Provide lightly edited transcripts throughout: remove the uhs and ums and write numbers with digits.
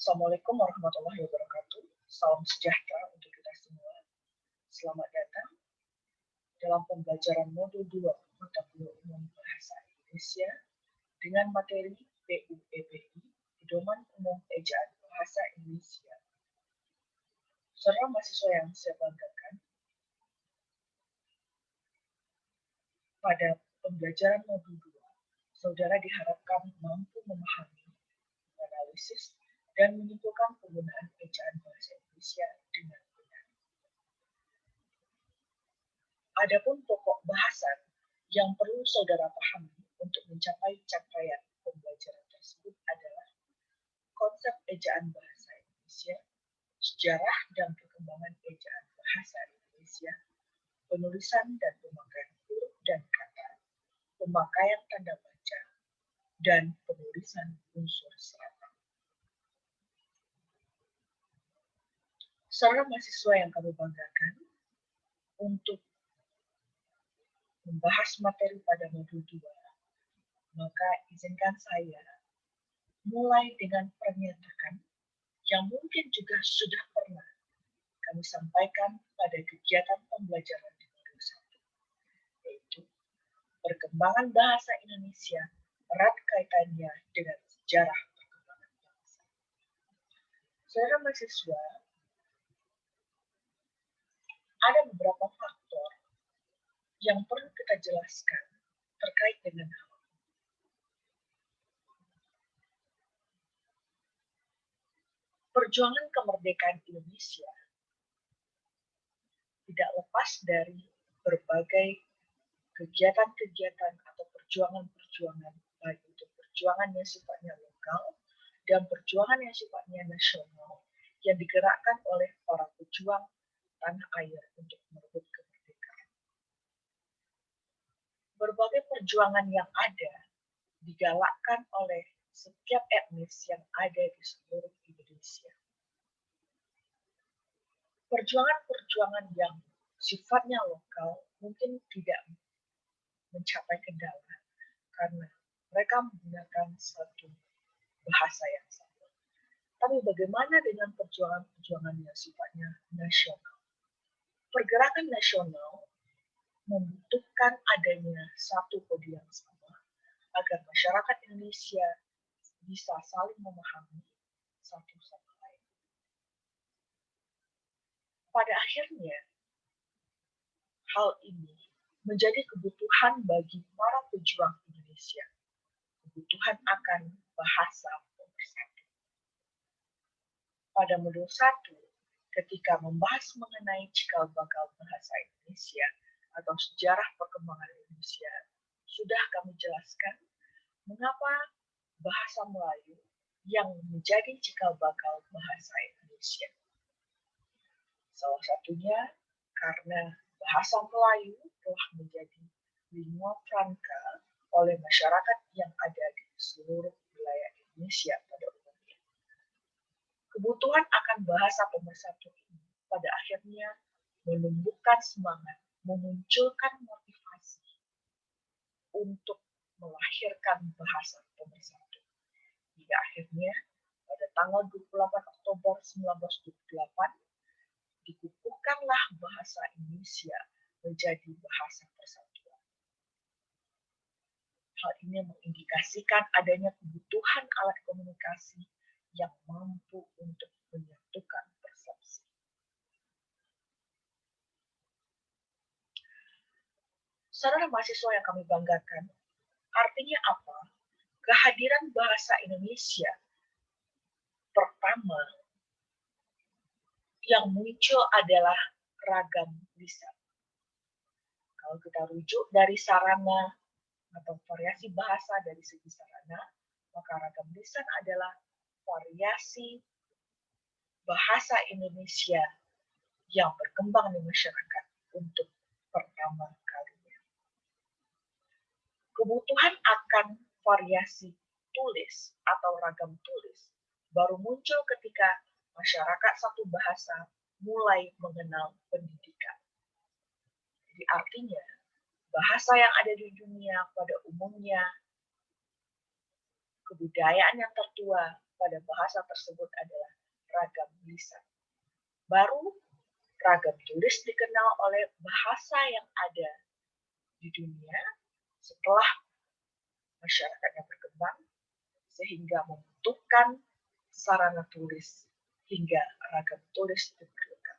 Assalamualaikum warahmatullahi wabarakatuh. Salam sejahtera untuk kita semua. Selamat datang dalam pembelajaran modul 2 Mata Kuliah Umum Bahasa Indonesia dengan materi PUEBI, Pedoman Umum Ejaan Bahasa Indonesia. Saudara mahasiswa yang saya banggakan, pada pembelajaran modul 2, saudara diharapkan mampu memahami, menganalisis, dan menyimpulkan penggunaan ejaan bahasa Indonesia dengan benar. Adapun pokok bahasan yang perlu saudara pahami untuk mencapai capaian pembelajaran tersebut adalah konsep ejaan bahasa Indonesia, sejarah dan perkembangan ejaan bahasa Indonesia, penulisan dan pemakaian huruf dan kata, pemakaian tanda baca, dan penulisan unsur serata. Saudara mahasiswa yang kami banggakan, untuk membahas materi pada modul 2, maka izinkan saya mulai dengan pernyataan yang mungkin juga sudah pernah kami sampaikan pada kegiatan pembelajaran di modul 1, yaitu perkembangan bahasa Indonesia erat kaitannya dengan sejarah perkembangan bangsa. Saudara mahasiswa, ada beberapa faktor yang perlu kita jelaskan terkait dengan hal ini. Perjuangan kemerdekaan Indonesia tidak lepas dari berbagai kegiatan-kegiatan atau perjuangan-perjuangan, baik itu perjuangan yang sifatnya lokal dan perjuangan yang sifatnya nasional yang digerakkan oleh para pejuang tanah air untuk merebut kemerdekaan. Berbagai perjuangan yang ada digalakkan oleh setiap etnis yang ada di seluruh Indonesia. Perjuangan-perjuangan yang sifatnya lokal mungkin tidak mencapai kendala karena mereka menggunakan satu bahasa yang sama. Tapi bagaimana dengan perjuangan-perjuangan yang sifatnya nasional? Pergerakan nasional membutuhkan adanya satu kode yang sama agar masyarakat Indonesia bisa saling memahami satu sama lain. Pada akhirnya, hal ini menjadi kebutuhan bagi para pejuang Indonesia, kebutuhan akan bahasa pemersatu. Pada modul 1, ketika membahas mengenai cikal bakal bahasa Indonesia atau sejarah perkembangan Indonesia, sudah kami jelaskan mengapa bahasa Melayu yang menjadi cikal bakal bahasa Indonesia. Salah satunya karena bahasa Melayu telah menjadi lingua franca oleh masyarakat yang ada di seluruh wilayah Indonesia pada umumnya. Kebutuhan akan bahasa pemersatu ini pada akhirnya menumbuhkan semangat, memunculkan motivasi untuk melahirkan bahasa pemersatu. Hingga akhirnya pada tanggal 28 Oktober 1928 dikukuhkanlah bahasa Indonesia menjadi bahasa persatuan. Hal ini mengindikasikan adanya kebutuhan alat komunikasi yang mampu untuk menyatukan persepsi. Saudara mahasiswa yang kami banggakan, artinya apa? Kehadiran bahasa Indonesia pertama yang muncul adalah ragam lisan. Kalau kita rujuk dari sarana atau variasi bahasa dari segi sarana, maka ragam lisan adalah variasi bahasa Indonesia yang berkembang di masyarakat untuk pertama kalinya. Kebutuhan akan variasi tulis atau ragam tulis baru muncul ketika masyarakat satu bahasa mulai mengenal pendidikan. Jadi artinya, bahasa yang ada di dunia pada umumnya, kebudayaan yang tertua pada bahasa tersebut adalah ragam lisan. Baru ragam tulis dikenal oleh bahasa yang ada di dunia setelah masyarakatnya berkembang sehingga membutuhkan sarana tulis hingga ragam tulis diperlukan.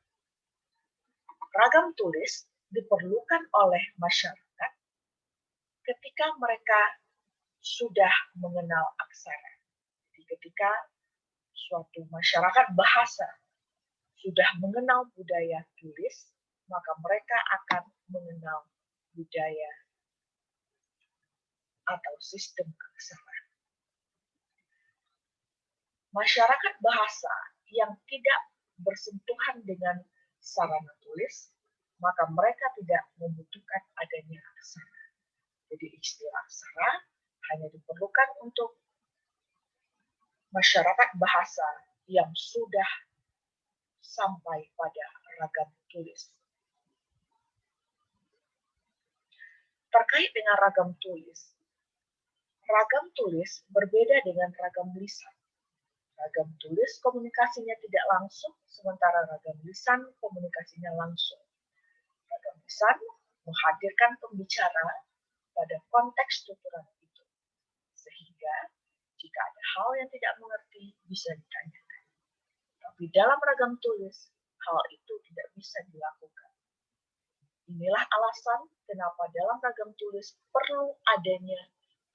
Ragam tulis diperlukan oleh masyarakat ketika mereka sudah mengenal aksara. Jadi ketika suatu masyarakat bahasa sudah mengenal budaya tulis, maka mereka akan mengenal budaya atau sistem aksara. Masyarakat bahasa yang tidak bersentuhan dengan sarana tulis, maka mereka tidak membutuhkan adanya aksara. Jadi istilah aksara hanya diperlukan untuk masyarakat bahasa yang sudah sampai pada ragam tulis. Terkait dengan ragam tulis berbeda dengan ragam lisan. Ragam tulis komunikasinya tidak langsung, sementara ragam lisan komunikasinya langsung. Ragam lisan menghadirkan pembicara pada konteks tuturan itu, sehingga jika ada hal yang tidak mengerti bisa ditanyakan. Tapi dalam ragam tulis, hal itu tidak bisa dilakukan. Inilah alasan kenapa dalam ragam tulis perlu adanya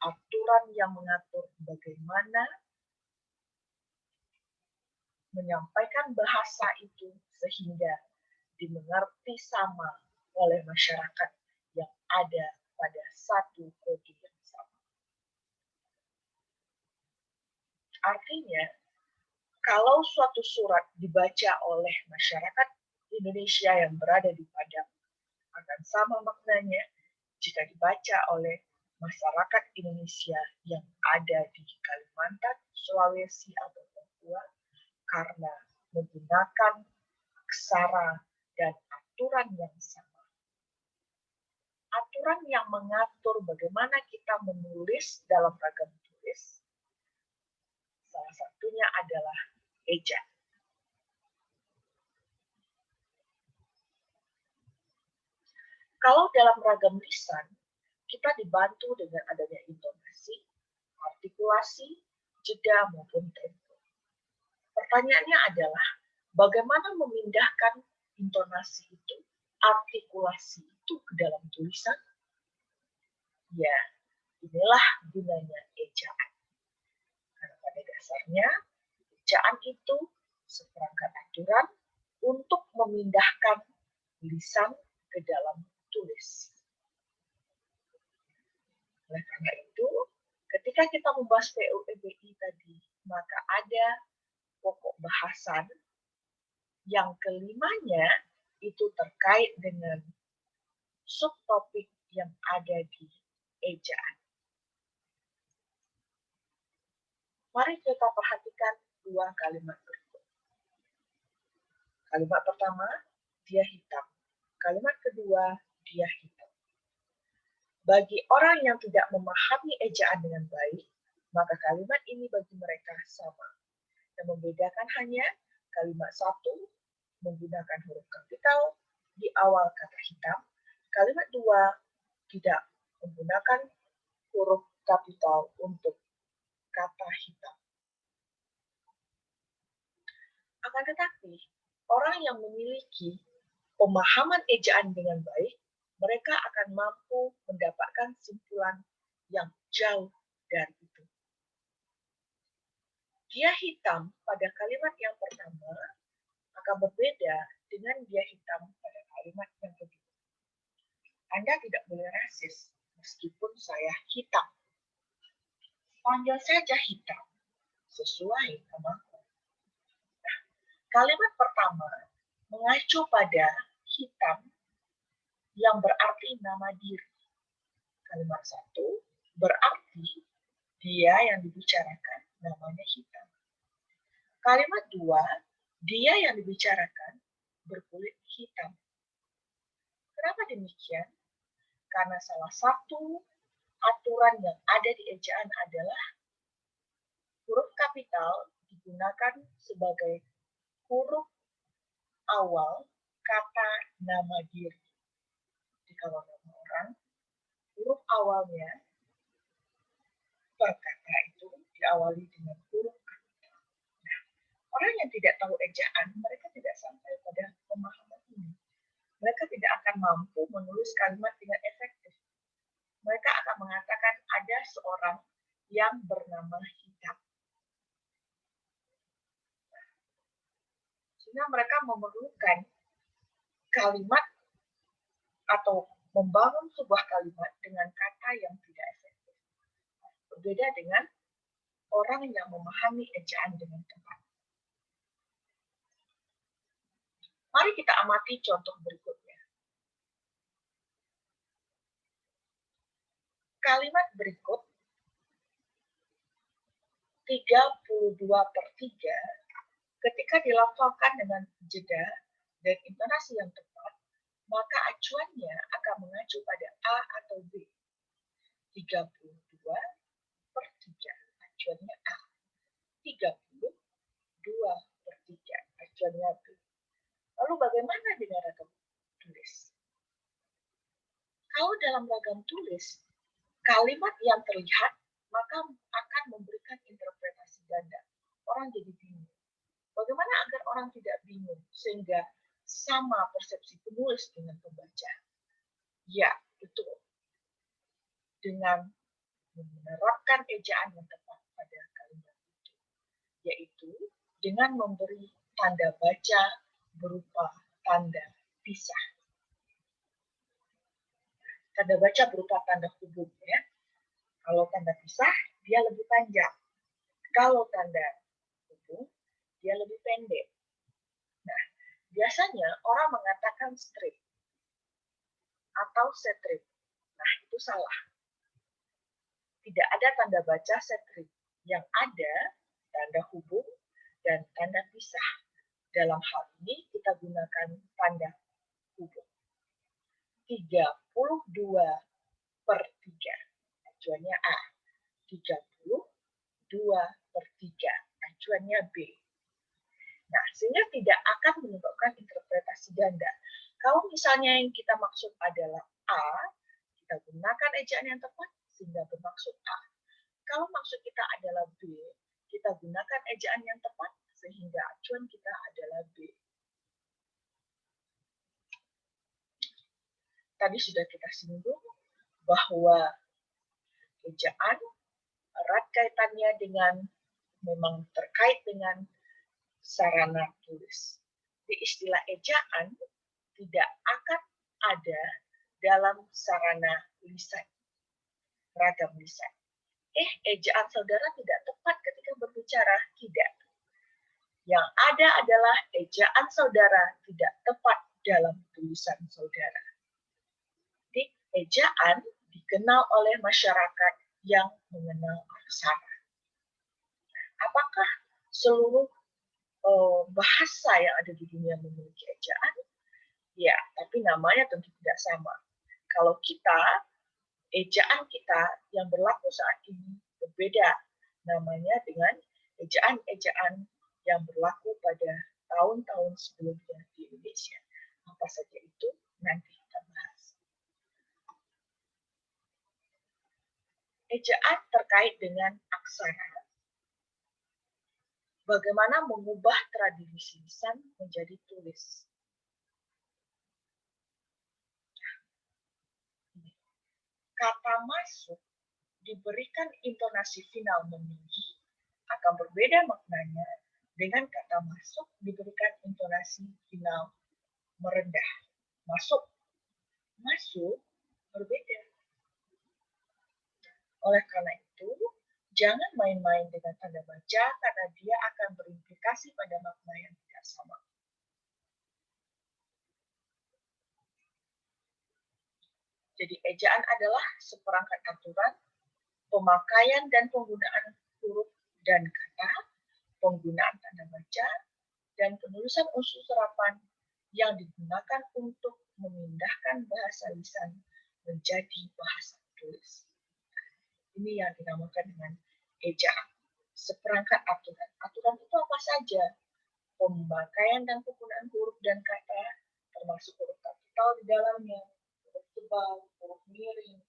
aturan yang mengatur bagaimana menyampaikan bahasa itu sehingga dimengerti sama oleh masyarakat yang ada pada satu kode yang sama. Artinya, kalau suatu surat dibaca oleh masyarakat Indonesia yang berada di Padang, akan sama maknanya jika dibaca oleh masyarakat Indonesia yang ada di Kalimantan, Sulawesi, atau Papua, karena menggunakan aksara dan aturan yang sama. Aturan yang mengatur bagaimana kita menulis dalam ragam tulis, salah satunya adalah ejaan. Kalau dalam ragam lisan, kita dibantu dengan adanya intonasi, artikulasi, jeda, maupun tempo. Pertanyaannya adalah, bagaimana memindahkan intonasi itu, artikulasi itu ke dalam tulisan? Ya, inilah gunanya ejaan. Karena pada dasarnya, ejaan itu seperangkat aturan untuk memindahkan lisan ke dalam tulis. Oleh karena itu, ketika kita membahas PUEBI tadi, maka ada pokok bahasan yang kelimanya itu terkait dengan subtopik yang ada di ejaan. Mari kita perhatikan dua kalimat berikut. Kalimat pertama, dia hitam. Kalimat kedua, dia hitam. Bagi orang yang tidak memahami ejaan dengan baik, maka kalimat ini bagi mereka sama. Yang membedakan hanya kalimat satu menggunakan huruf kapital di awal kata hitam, kalimat dua tidak menggunakan huruf kapital untuk kata hitam. Akan tetapi, orang yang memiliki pemahaman ejaan dengan baik, mereka akan mampu mendapatkan simpulan yang jauh dari itu. Dia hitam pada kalimat yang pertama akan berbeda dengan dia hitam pada kalimat yang kedua. Anda tidak boleh rasis meskipun saya hitam. Panggil saja hitam sesuai namaku. Nah, kalimat pertama mengacu pada hitam yang berarti nama diri. Kalimat satu berarti dia yang dibicarakan namanya hitam. Kalimat dua, dia yang dibicarakan berkulit hitam. Kenapa demikian? Karena salah satu aturan yang ada di ejaan adalah huruf kapital digunakan sebagai huruf awal kata nama diri. Jadi kalau nama orang, huruf awalnya per kata itu diawali dengan huruf kata. Nah, orang yang tidak tahu ejaan, mereka tidak sampai pada pemahaman ini. Mereka tidak akan mampu menulis kalimat dengan efektif. Mereka akan mengatakan ada seorang yang bernama Hitam. Sehingga mereka memerlukan kalimat atau membangun sebuah kalimat dengan kata yang tidak efektif. Berbeda dengan orang yang memahami ejaan dengan tepat. Mari kita amati contoh berikutnya. Kalimat berikut 32/3 ketika dilafalkan dengan jeda dan intonasi yang tepat, maka acuannya akan mengacu pada A atau B. 32/3 acuannya A. 32/3 acuannya B. Lalu bagaimana dengan ragam tulis? Kalau dalam ragam tulis, kalimat yang terlihat maka akan memberikan interpretasi ganda. Orang jadi bingung. Bagaimana agar orang tidak bingung sehingga sama persepsi penulis dengan pembaca? Ya, betul. Dengan menerapkan ejaan yang tepat pada kalimat itu, yaitu dengan memberi tanda baca berupa tanda pisah. Tanda baca berupa tanda hubung, ya. Kalau tanda pisah, dia lebih panjang. Kalau tanda hubung, dia lebih pendek. Nah, biasanya orang mengatakan strip atau strip. Nah, itu salah. Tidak ada tanda baca strip. Yang ada tanda hubung dan tanda pisah. Dalam hal ini kita gunakan tanda hubung. 32/3 acuannya A. 32/3 acuannya B. Nah, sehingga tidak akan menyebabkan interpretasi ganda. Kalau misalnya yang kita maksud adalah A, kita gunakan ejaan yang tepat sehingga bermaksud A. Kalau maksud kita adalah B, kita gunakan ejaan yang tepat sehingga acuan kita adalah B. Tadi sudah kita singgung bahwa ejaan erat kaitannya dengan memang terkait dengan sarana tulis. Di istilah ejaan tidak akan ada dalam sarana lisan, ragam lisan. Ejaan saudara tidak tepat ketika berbicara, tidak. Yang ada adalah ejaan saudara tidak tepat dalam tulisan saudara. Jadi, ejaan dikenal oleh masyarakat yang mengenal aksara. Apakah seluruh bahasa yang ada di dunia memiliki ejaan? Ya, tapi namanya tentu tidak sama. Kalau kita, ejaan kita yang berlaku saat ini berbeda namanya dengan ejaan-ejaan yang berlaku pada tahun-tahun sebelumnya di Indonesia. Apa saja itu? Nanti kita bahas. Ejaan terkait dengan aksara. Bagaimana mengubah tradisi lisan menjadi tulis. Kata masuk diberikan intonasi final meninggi akan berbeda maknanya dengan kata masuk diberikan intonasi final merendah. Masuk, masuk berbeda. Oleh karena itu, jangan main-main dengan tanda baca karena dia akan berimplikasi pada makna yang tidak sama. Jadi ejaan adalah seperangkat aturan, pemakaian dan penggunaan huruf dan kata, penggunaan tanda baca, dan penulisan unsur serapan yang digunakan untuk memindahkan bahasa lisan menjadi bahasa tulis. Ini yang dinamakan dengan ejaan. Seperangkat aturan. Aturan itu apa saja pemakaian dan penggunaan huruf dan kata, termasuk huruf kapital di dalamnya, huruf tebal, huruf miring,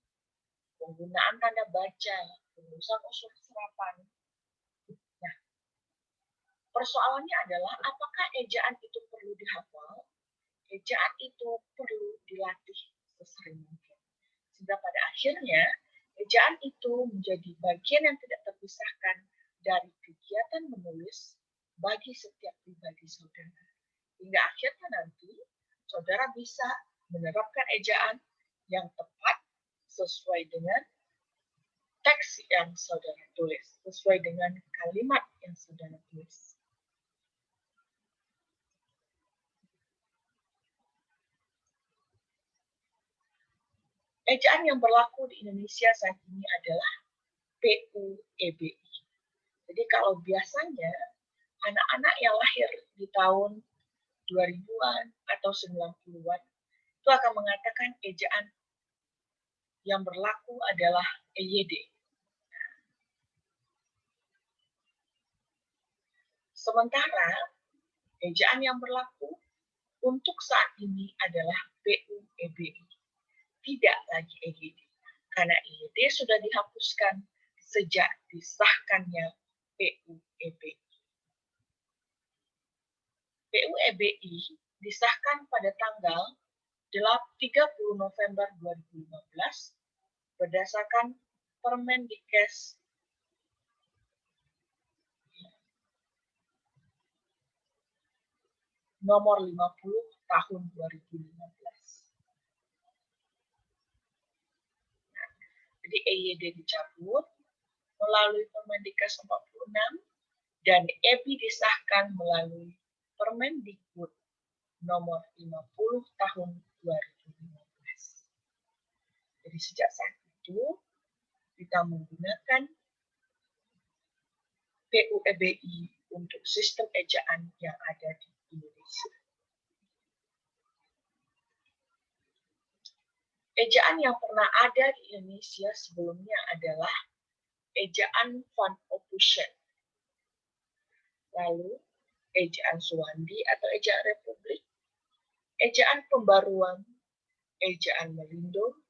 penggunaan tanda baca, penulisan unsur serapan. Nah, persoalannya adalah apakah ejaan itu perlu dihafal? Ejaan itu perlu dilatih sesering mungkin. Sehingga pada akhirnya, ejaan itu menjadi bagian yang tidak terpisahkan dari kegiatan menulis bagi setiap pribadi saudara. Hingga akhirnya nanti, saudara bisa menerapkan ejaan yang tepat sesuai dengan teks yang saudara tulis, sesuai dengan kalimat yang saudara tulis. Ejaan yang berlaku di Indonesia saat ini adalah PUEBI. Jadi kalau biasanya anak-anak yang lahir di tahun 2000-an atau 90-an itu akan mengatakan ejaan yang berlaku adalah EYD. Sementara ejaan yang berlaku untuk saat ini adalah PUEBI. Tidak lagi EYD. Karena EYD sudah dihapuskan sejak disahkannya PUEBI. PUEBI disahkan pada tanggal 30 November 2015 berdasarkan Permendikes nomor 50 tahun 2015. Jadi EYD dicabut melalui Permendikes 46 dan EBI disahkan melalui Permendikbud nomor 50 tahun 2015. Jadi sejak saat itu kita menggunakan PUEBI untuk sistem ejaan yang ada di Indonesia. Ejaan yang pernah ada di Indonesia sebelumnya adalah ejaan Van Ophusen, lalu ejaan Suwandi atau ejaan Republik, ejaan Pembaruan, ejaan Melindo,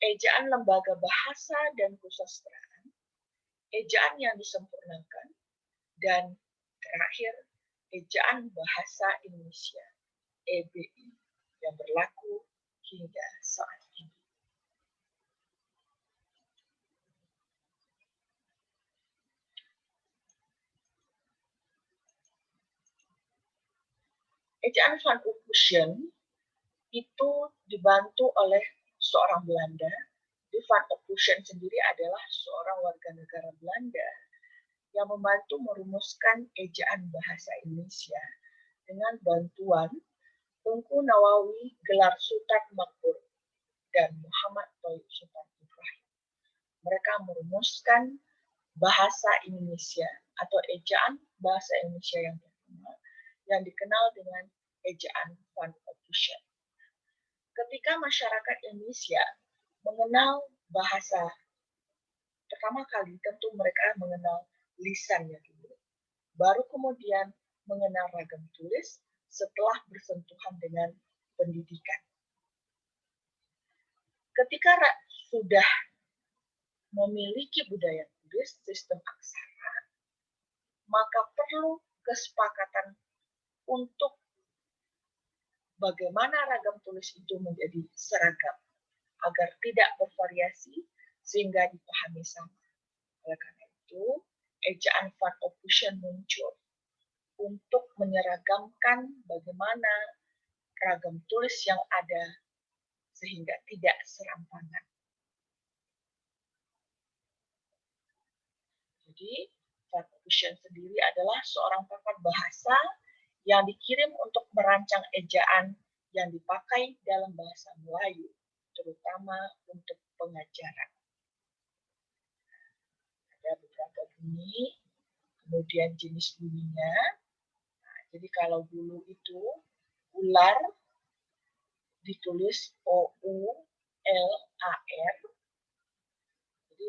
ejaan Lembaga Bahasa dan Kesusastraan, ejaan yang disempurnakan, dan terakhir ejaan Bahasa Indonesia (EBI) yang berlaku hingga saat ini. Ejaan Van Ophusen itu dibantu oleh seorang Belanda. Van Ophusen sendiri adalah seorang warga negara Belanda yang membantu merumuskan ejaan bahasa Indonesia dengan bantuan Tengku Nawawi Gelar Sultan Makmur dan Muhammad Toib Sultan Ibrahim. Mereka merumuskan bahasa Indonesia atau ejaan bahasa Indonesia yang pertama yang dikenal dengan ejaan Van Ophusen. Ketika masyarakat Indonesia mengenal bahasa pertama kali, tentu mereka mengenal lisannya dulu. Baru kemudian mengenal ragam tulis setelah bersentuhan dengan pendidikan. Ketika sudah memiliki budaya tulis, sistem aksara, maka perlu kesepakatan untuk bagaimana ragam tulis itu menjadi seragam, agar tidak bervariasi sehingga dipahami sama. Oleh karena itu, ejaan Van Ophusen muncul untuk menyeragamkan bagaimana ragam tulis yang ada sehingga tidak serampangan. Jadi, Van Ophusen sendiri adalah seorang pakar bahasa yang dikirim untuk merancang ejaan yang dipakai dalam bahasa Melayu, terutama untuk pengajaran. Ada beberapa bunyi, kemudian jenis bunyinya. Nah, jadi kalau dulu itu ular ditulis O-U-L-A-R. Jadi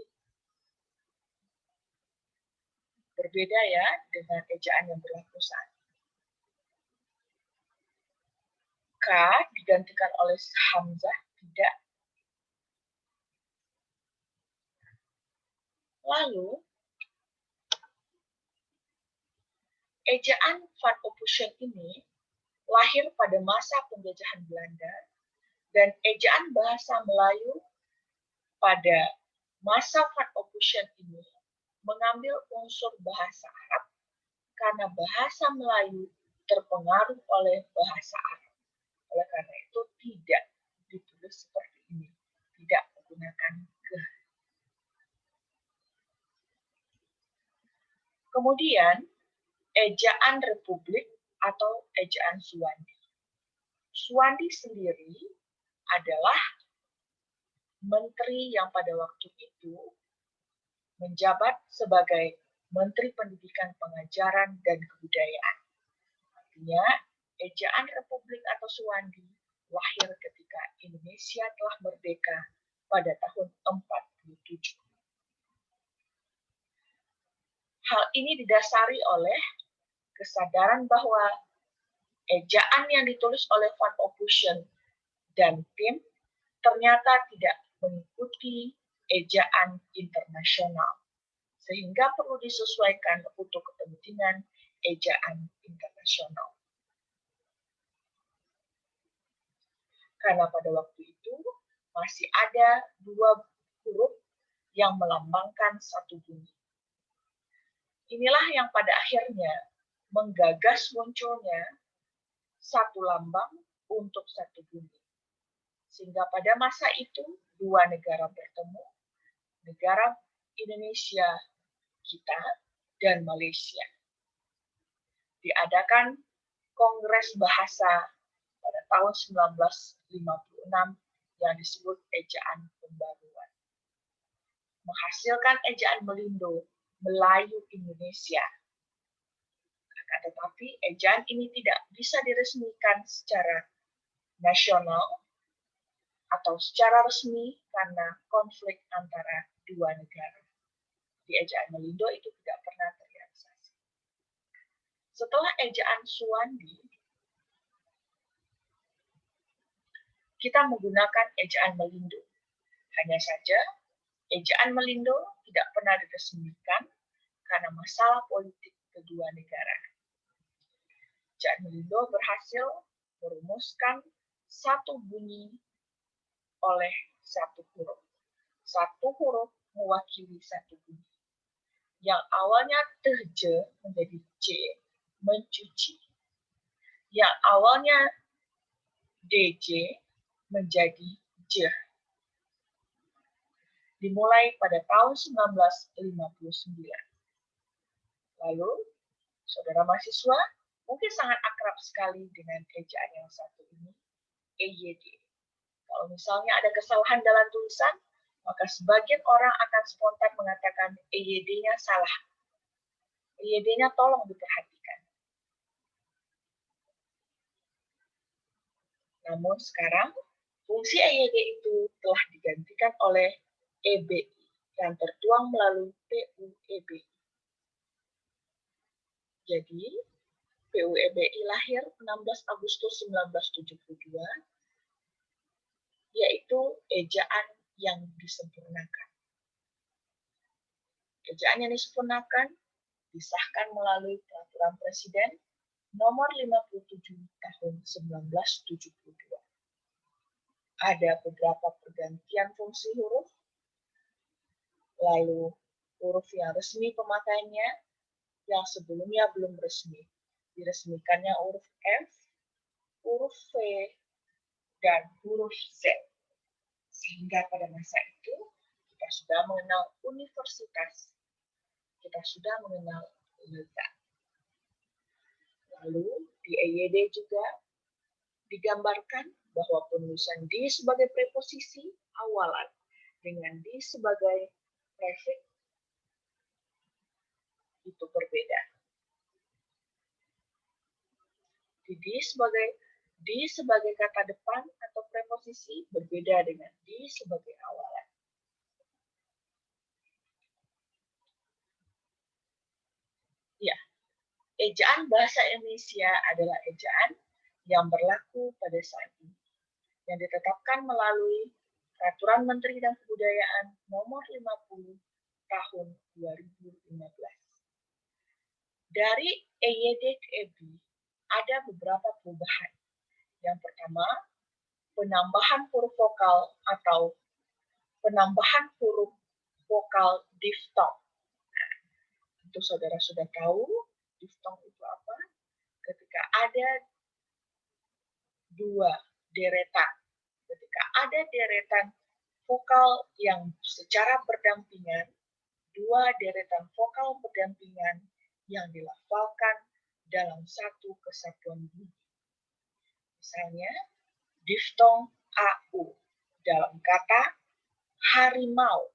Berbeda ya dengan ejaan yang berlaku saat ini. K digantikan oleh hamzah, tidak. Lalu, ejaan Van Ophusen ini lahir pada masa penjajahan Belanda dan ejaan bahasa Melayu pada masa Van Ophusen ini mengambil unsur bahasa Arab karena bahasa Melayu terpengaruh oleh bahasa Arab. Oleh karena itu tidak ditulis seperti ini, tidak menggunakan ke. Kemudian, ejaan republik atau ejaan Suwandi. Suwandi sendiri adalah menteri yang pada waktu itu menjabat sebagai Menteri Pendidikan, Pengajaran, dan Kebudayaan. Artinya, ejaan republik atau Suwandi lahir ketika Indonesia telah merdeka pada tahun 47. Hal ini didasari oleh kesadaran bahwa ejaan yang ditulis oleh Van Ophusen dan tim ternyata tidak mengikuti ejaan internasional, sehingga perlu disesuaikan untuk kepentingan ejaan internasional. Karena pada waktu itu masih ada dua huruf yang melambangkan satu bunyi. Inilah yang pada akhirnya menggagas munculnya satu lambang untuk satu bunyi. Sehingga pada masa itu dua negara bertemu, negara Indonesia kita dan Malaysia. Diadakan Kongres Bahasa pada tahun 1956 yang disebut ejaan pembaruan. Menghasilkan ejaan Melindo, Melayu Indonesia. Akan tetapi ejaan ini tidak bisa diresmikan secara nasional atau secara resmi karena konflik antara dua negara. Di ejaan Melindo itu tidak pernah terrealisasi. Setelah ejaan Suwandi, kita menggunakan ejaan Melindo. Hanya saja, ejaan Melindo tidak pernah diresmikan karena masalah politik kedua negara. Ejaan Melindo berhasil merumuskan satu bunyi oleh satu huruf. Satu huruf mewakili satu bunyi. Yang awalnya teje menjadi c, mencuci. Yang awalnya dj menjadi j. Dimulai pada tahun 1959. Lalu, saudara mahasiswa mungkin sangat akrab sekali dengan ejaan yang satu ini, EYD. Kalau misalnya ada kesalahan dalam tulisan, maka sebagian orang akan spontan mengatakan EYD-nya salah. EYD-nya tolong diperhatikan. Namun sekarang, fungsi EYD itu telah digantikan oleh EBI yang tertuang melalui PUEBI. Jadi, PUEBI lahir 16 Agustus 1972, yaitu ejaan yang disempurnakan. Ejaan yang disempurnakan disahkan melalui Peraturan Presiden Nomor 57 Tahun 1972. Ada beberapa pergantian fungsi huruf, lalu huruf yang resmi pemakaiannya, yang sebelumnya belum resmi. Diresmikannya huruf F, huruf V, dan huruf Z. Sehingga pada masa itu, kita sudah mengenal universitas. Kita sudah mengenal lega. Lalu, di EYD juga digambarkan bahwa penulisan di sebagai preposisi awalan dengan di sebagai prefix itu berbeda. Di sebagai kata depan atau preposisi berbeda dengan di sebagai awalan. ejaan bahasa Indonesia adalah ejaan yang berlaku pada saat ini, yang ditetapkan melalui Peraturan Menteri dan Kebudayaan Nomor 50 Tahun 2015. Dari EYD ke EBI ada beberapa perubahan. Yang pertama, penambahan huruf vokal atau penambahan huruf vokal diftong. Tentu saudara sudah tahu diftong itu apa? Ketika ada dua deretan, ketika ada deretan vokal yang secara berdampingan, dua deretan vokal berdampingan yang dilafalkan dalam satu kesatuan bunyi. Misalnya, diftong AU dalam kata harimau.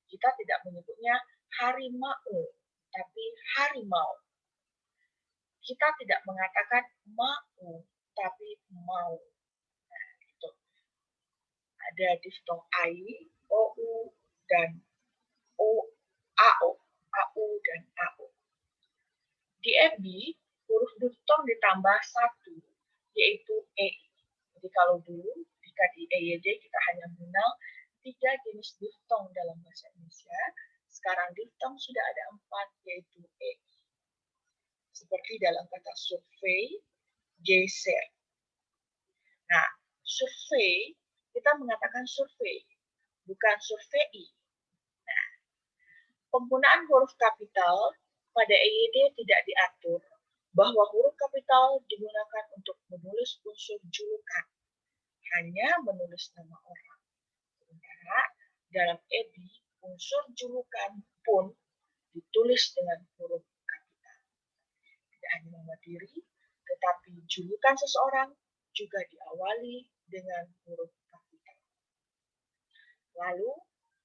Kita tidak menyebutnya harimau, tapi harimau. Kita tidak mengatakan mau, tapi mau. Nah, itu. Ada diftong AI, OU, dan AO, AU dan AO. Di EBI, huruf diftong ditambah satu, yaitu EI. Jadi kalau dulu, jika di EYD kita hanya mengenal 3 jenis diftong dalam bahasa Indonesia, sekarang diftong sudah ada 4, yaitu EI. Seperti dalam kata survei, geser. Nah, survei, kita mengatakan survei, bukan survei. Nah, penggunaan huruf kapital pada EYD tidak diatur bahwa huruf kapital digunakan untuk menulis unsur julukan, hanya menulis nama orang. Sementara dalam EBI, unsur julukan pun ditulis dengan huruf kapital. Tidak hanya nama diri, tetapi julukan seseorang juga diawali dengan huruf kapital. Lalu,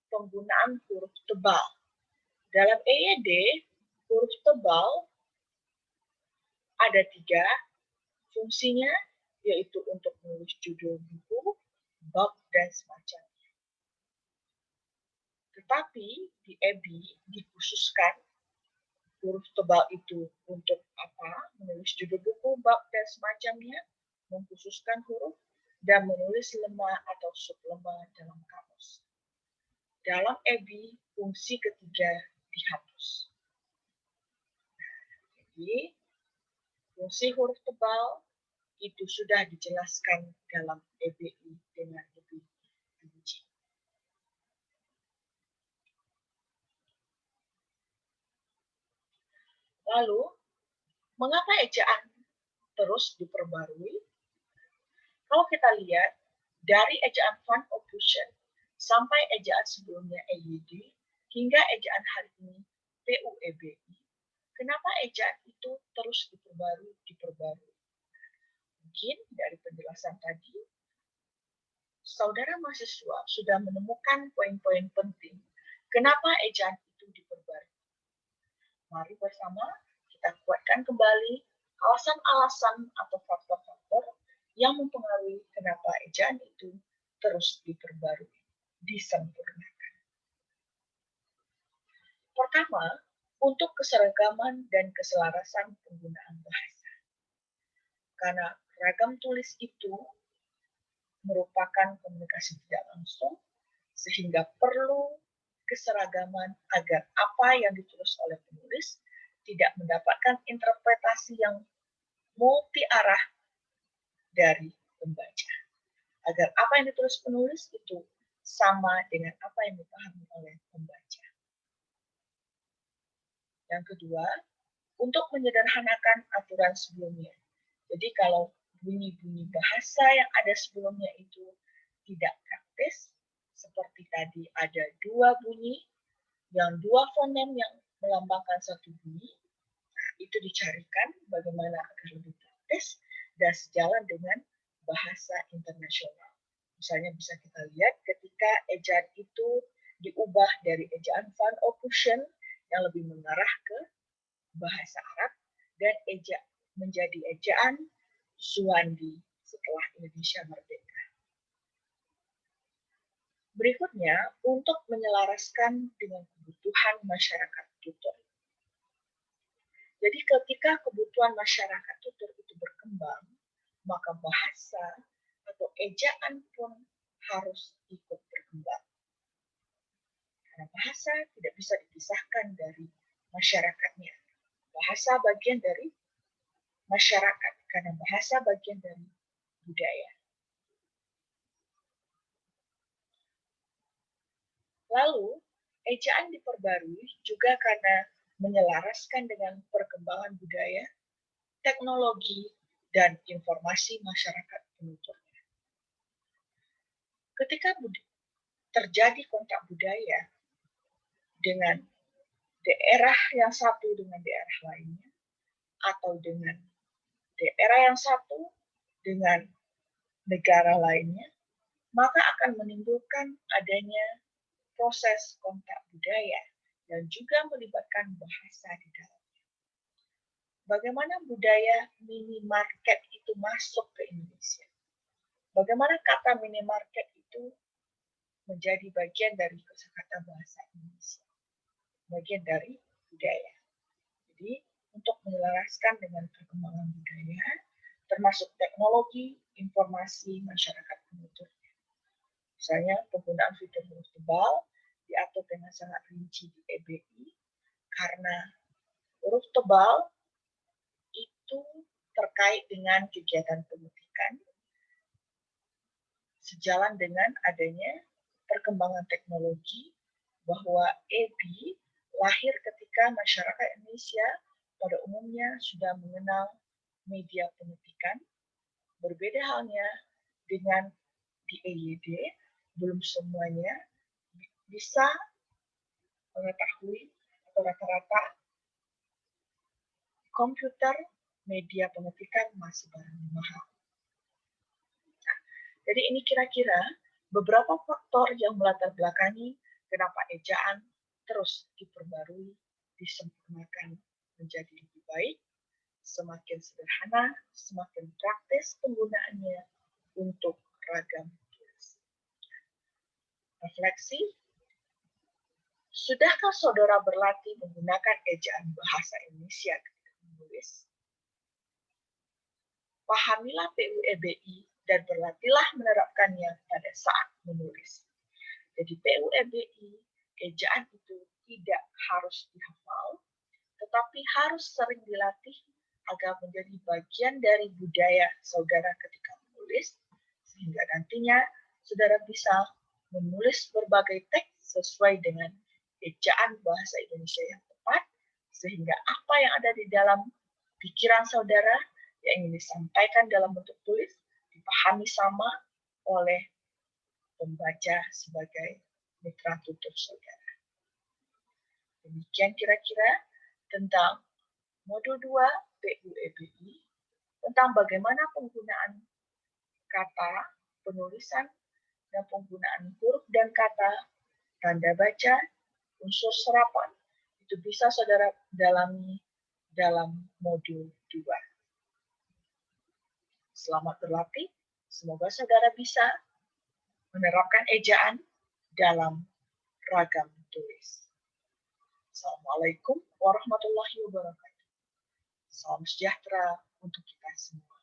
penggunaan huruf tebal. Dalam EYD, huruf tebal ada 3 fungsinya, yaitu untuk menulis judul buku, bab, dan semacamnya. Tetapi di EBI dikhususkan huruf tebal itu untuk apa? Menulis judul buku, bab, dan semacamnya, mengkhususkan huruf, dan menulis lemah atau sublemah dalam kamus. Dalam EBI, fungsi ketiga dihapus. Jadi, fungsi huruf tebal itu sudah dijelaskan dalam EBI dengan lebih rinci. Lalu, mengapa ejaan terus diperbarui? Kalau kita lihat, dari ejaan Van Ophusen sampai ejaan sebelumnya EYD hingga ejaan hari ini PUEBI, kenapa ejaan itu terus diperbarui? Mungkin dari penjelasan tadi, saudara mahasiswa sudah menemukan poin-poin penting kenapa ejaan itu diperbarui. Mari bersama kita kuatkan kembali alasan-alasan atau faktor-faktor yang mempengaruhi kenapa ejaan itu terus diperbarui, disempurnakan. Pertama, untuk keseragaman dan keselarasan penggunaan bahasa. Karena ragam tulis itu merupakan komunikasi tidak langsung, sehingga perlu keseragaman agar apa yang ditulis oleh penulis tidak mendapatkan interpretasi yang multi arah dari pembaca. Agar apa yang ditulis penulis itu sama dengan apa yang dipahami oleh pembaca. Yang kedua, untuk menyederhanakan aturan sebelumnya. Jadi kalau bunyi-bunyi bahasa yang ada sebelumnya itu tidak praktis, seperti tadi ada 2 bunyi, yang 2 fonem yang melambangkan satu bunyi, itu dicarikan bagaimana agar lebih praktis dan sejalan dengan bahasa internasional. Misalnya bisa kita lihat ketika ejaan itu diubah dari ejaan Van Ophusen yang lebih mengarah ke bahasa Arab dan menjadi ejaan Suwandi setelah Indonesia merdeka. Berikutnya, untuk menyelaraskan dengan kebutuhan masyarakat tutor. Jadi ketika kebutuhan masyarakat tutur itu berkembang, maka bahasa atau ejaan pun harus ikut berkembang. Karena bahasa tidak bisa dipisahkan dari masyarakatnya. Bahasa bagian dari masyarakat, karena bahasa bagian dari budaya. Lalu, ejaan diperbarui juga karena menyelaraskan dengan perkembangan budaya, teknologi, dan informasi masyarakat penuturnya. Ketika terjadi kontak budaya dengan daerah yang satu dengan daerah lainnya, atau dengan daerah yang satu dengan negara lainnya, maka akan menimbulkan adanya proses kontak budaya dan juga melibatkan bahasa di dalamnya. Bagaimana budaya minimarket itu masuk ke Indonesia? Bagaimana kata minimarket itu menjadi bagian dari kosakata bahasa Indonesia, bagian dari budaya. Jadi, untuk menyelaraskan dengan perkembangan budaya, termasuk teknologi, informasi masyarakat penuturnya. Misalnya, penggunaan fitur huruf tebal diatur dengan sangat rinci di EBI, karena huruf tebal itu terkait dengan kegiatan pemutikan, sejalan dengan adanya perkembangan teknologi, bahwa EBI lahir ketika masyarakat Indonesia pada umumnya sudah mengenal media pemutikan. Berbeda halnya dengan di EYD, belum semuanya bisa mengetahui atau rata-rata komputer media pemutikan masih barang mahal. Jadi ini kira-kira beberapa faktor yang melatar belakangi kenapa ejaan terus diperbarui, disempurnakan menjadi lebih baik, semakin sederhana, semakin praktis penggunaannya untuk ragam tulis. Refleksi, sudahkah saudara berlatih menggunakan ejaan bahasa Indonesia ketika menulis? Pahamilah PUEBI dan berlatihlah menerapkannya pada saat menulis. Jadi PUEBI, ejaan itu tidak harus dihafal, tetapi harus sering dilatih agar menjadi bagian dari budaya saudara ketika menulis, sehingga nantinya saudara bisa menulis berbagai teks sesuai dengan ejaan bahasa Indonesia yang tepat, sehingga apa yang ada di dalam pikiran saudara yang ingin disampaikan dalam bentuk tulis dipahami sama oleh pembaca sebagai mitra tutur saudara. Demikian kira-kira tentang modul 2 PUEBI, tentang bagaimana penggunaan kata, penulisan, dan penggunaan huruf dan kata, tanda baca, unsur serapan, itu bisa saudara dalami dalam modul 2. Selamat berlatih, semoga saudara bisa menerapkan ejaan dalam ragam tulis. Assalamualaikum warahmatullahi wabarakatuh. Salam sejahtera untuk kita semua.